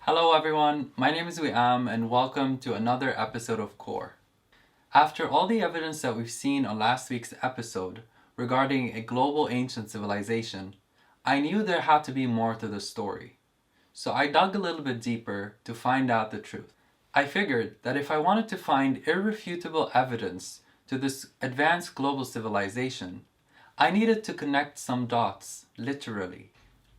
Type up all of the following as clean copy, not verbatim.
Hello everyone, my name is Wiam and welcome to another episode of Core. After all the evidence that we've seen on last week's episode regarding a global ancient civilization, I knew there had to be more to the story. So I dug a little bit deeper to find out the truth. I figured that if I wanted to find irrefutable evidence to this advanced global civilization, I needed to connect some dots, literally.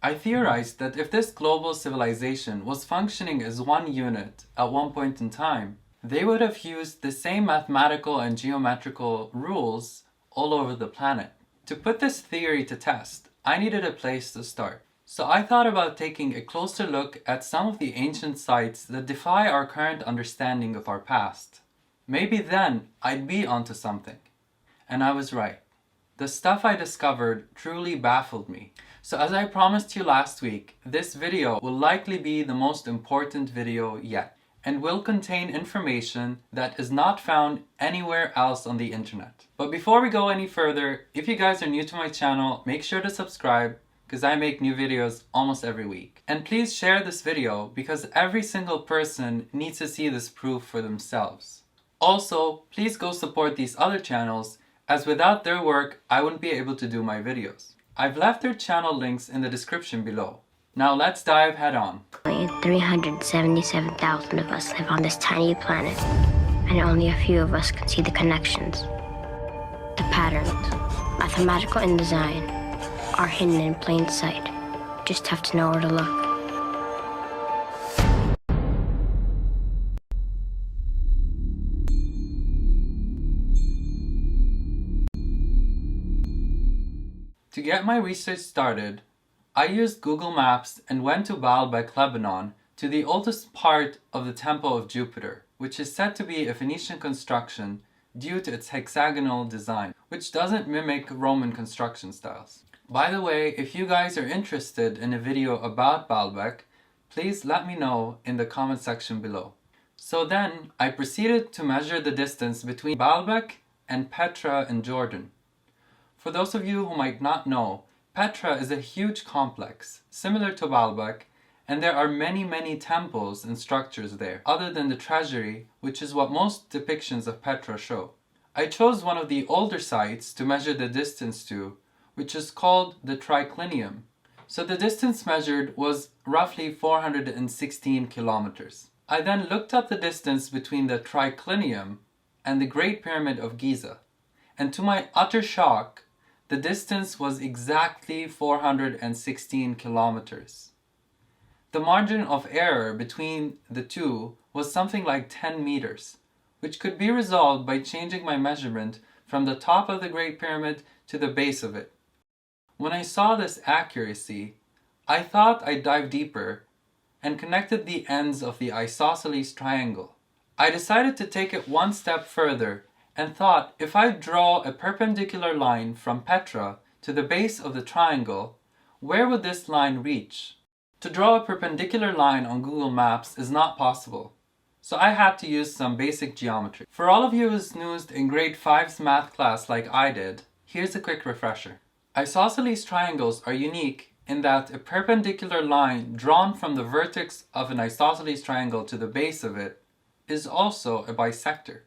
I theorized that if this global civilization was functioning as one unit at one point in time, they would have used the same mathematical and geometrical rules all over the planet. To put this theory to test, I needed a place to start. So I thought about taking a closer look at some of the ancient sites that defy our current understanding of our past. Maybe then I'd be onto something. And I was right. The stuff I discovered truly baffled me. So as I promised you last week, this video will likely be the most important video yet and will contain information that is not found anywhere else on the internet. But before we go any further, if you guys are new to my channel, make sure to subscribe because I make new videos almost every week. And please share this video because every single person needs to see this proof for themselves. Also, please go support these other channels as without their work, I wouldn't be able to do my videos. I've left their channel links in the description below. Now let's dive head on. 377,000 of us live on this tiny planet, and only a few of us can see the connections. The patterns, mathematical in design, are hidden in plain sight. Just have to know where to look. To get my research started, I used Google Maps and went to Baalbek, Lebanon, to the oldest part of the Temple of Jupiter, which is said to be a Phoenician construction due to its hexagonal design, which doesn't mimic Roman construction styles. By the way, if you guys are interested in a video about Baalbek, please let me know in the comment section below. So then, I proceeded to measure the distance between Baalbek and Petra in Jordan. For those of you who might not know, Petra is a huge complex, similar to Baalbek, and there are many temples and structures there, other than the treasury, which is what most depictions of Petra show. I chose one of the older sites to measure the distance to, which is called the triclinium. So the distance measured was roughly 416 kilometers. I then looked up the distance between the triclinium and the Great Pyramid of Giza, and to my utter shock, the distance was exactly 416 kilometers. The margin of error between the two was something like 10 meters, which could be resolved by changing my measurement from the top of the Great Pyramid to the base of it. When I saw this accuracy, I thought I'd dive deeper and connected the ends of the isosceles triangle. I decided to take it one step further and thought if I draw a perpendicular line from Petra to the base of the triangle, where would this line reach? To draw a perpendicular line on Google Maps is not possible, so I had to use some basic geometry. For all of you who snoozed in grade 5's math class like I did, here's a quick refresher. Isosceles triangles are unique in that a perpendicular line drawn from the vertex of an isosceles triangle to the base of it is also a bisector.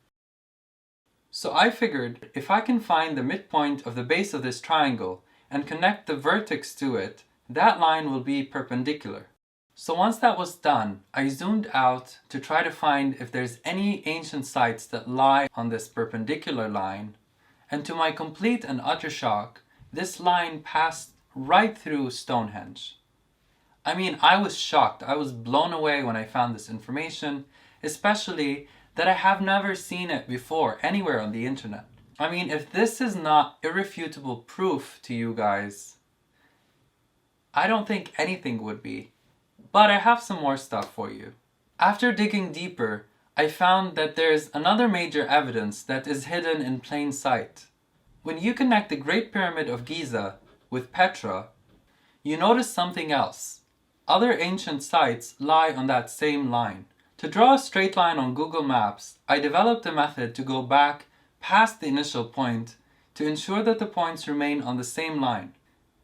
So I figured if I can find the midpoint of the base of this triangle and connect the vertex to it, that line will be perpendicular. So once that was done, I zoomed out to try to find if there's any ancient sites that lie on this perpendicular line, and to my complete and utter shock, this line passed right through Stonehenge. I mean, I was shocked. I was blown away when I found this information, especially that I have never seen it before anywhere on the internet. I mean, if this is not irrefutable proof to you guys, I don't think anything would be. But I have some more stuff for you. After digging deeper, I found that there's another major evidence that is hidden in plain sight. When you connect the Great Pyramid of Giza with Petra, you notice something else. Other ancient sites lie on that same line. To draw a straight line on Google Maps, I developed a method to go back past the initial point to ensure that the points remain on the same line.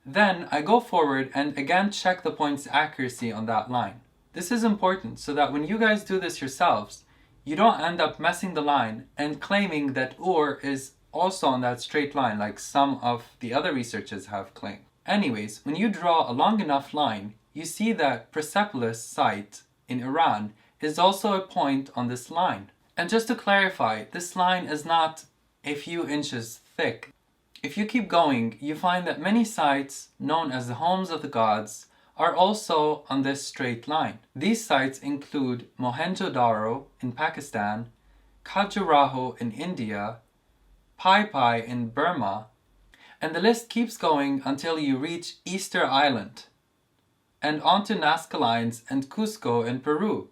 Then I go forward and again check the point's accuracy on that line. This is important so that when you guys do this yourselves, you don't end up messing the line and claiming that Ur is also on that straight line like some of the other researchers have claimed. Anyways, when you draw a long enough line, you see that Persepolis site in Iran is also a point on this line. And just to clarify, this line is not a few inches thick. If you keep going, you find that many sites known as the homes of the gods are also on this straight line. These sites include Mohenjo-Daro in Pakistan, Khajuraho in India, Pai Pai in Burma, and the list keeps going until you reach Easter Island and onto Nazca Lines and Cusco in Peru.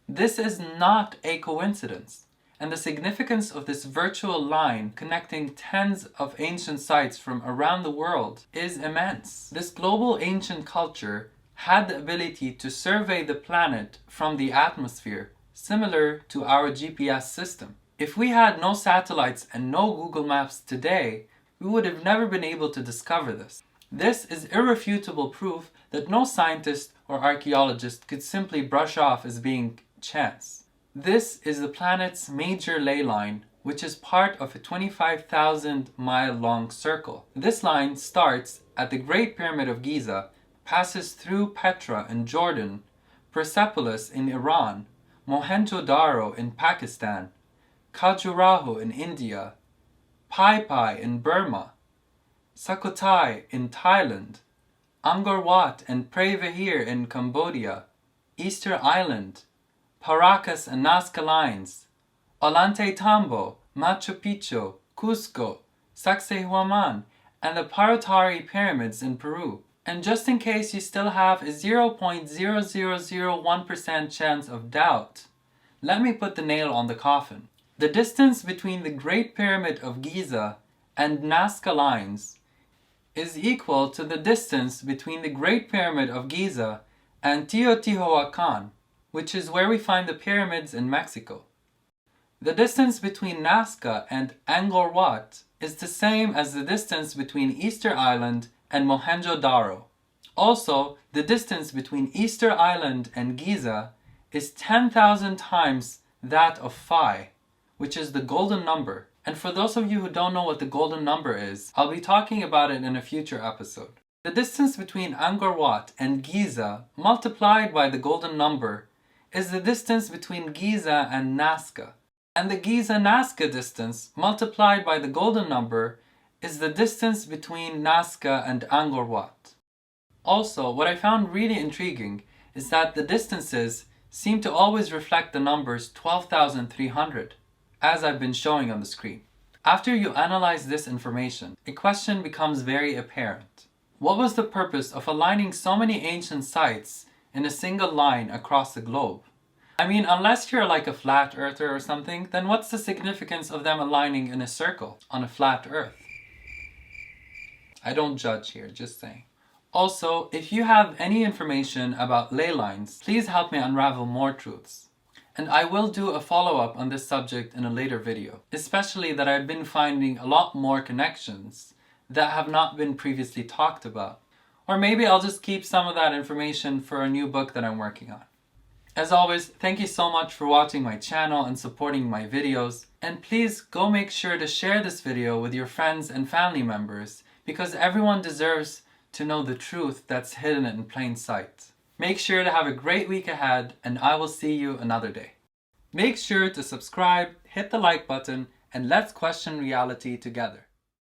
This is not a coincidence, and the significance of this virtual line connecting tens of ancient sites from around the world is immense. This global ancient culture had the ability to survey the planet from the atmosphere, similar to our GPS system. If we had no satellites and no Google Maps today, we would have never been able to discover this. This is irrefutable proof that no scientist or archaeologist could simply brush off as being chance. This is the planet's major ley line, which is part of a 25,000-mile long circle. This line starts at the Great Pyramid of Giza, passes through Petra in Jordan, Persepolis in Iran, Mohenjo-Daro in Pakistan, Khajuraho in India, Pai Pai in Burma, Sukhothai in Thailand, Angkor Wat and Preah in Cambodia, Easter Island, Paracas and Nazca Lines, Ollantaytambo, Machu Picchu, Cusco, Sacsayhuaman, and the Parotari Pyramids in Peru. And just in case you still have a 0.0001% chance of doubt, let me put the nail on the coffin. The distance between the Great Pyramid of Giza and Nazca Lines is equal to the distance between the Great Pyramid of Giza and Teotihuacan, which is where we find the pyramids in Mexico. The distance between Nazca and Angkor Wat is the same as the distance between Easter Island and Mohenjo-Daro. Also, the distance between Easter Island and Giza is 10,000 times that of Phi, which is the golden number. And for those of you who don't know what the golden number is, I'll be talking about it in a future episode. The distance between Angkor Wat and Giza multiplied by the golden number is the distance between Giza and Nazca. And the Giza-Nazca distance multiplied by the golden number is the distance between Nazca and Angkor Wat. Also, what I found really intriguing is that the distances seem to always reflect the numbers 12,300, as I've been showing on the screen. After you analyze this information, a question becomes very apparent. What was the purpose of aligning so many ancient sites in a single line across the globe? I mean, unless you're like a flat earther or something, then what's the significance of them aligning in a circle on a flat earth? I don't judge here, just saying. Also, if you have any information about ley lines, please help me unravel more truths. And I will do a follow-up on this subject in a later video, especially that I've been finding a lot more connections that have not been previously talked about. Or maybe I'll just keep some of that information for a new book that I'm working on. As always, thank you so much for watching my channel and supporting my videos. And please go make sure to share this video with your friends and family members, because everyone deserves to know the truth that's hidden in plain sight. Make sure to have a great week ahead, and I will see you another day. Make sure to subscribe, hit the like button, and let's question reality together.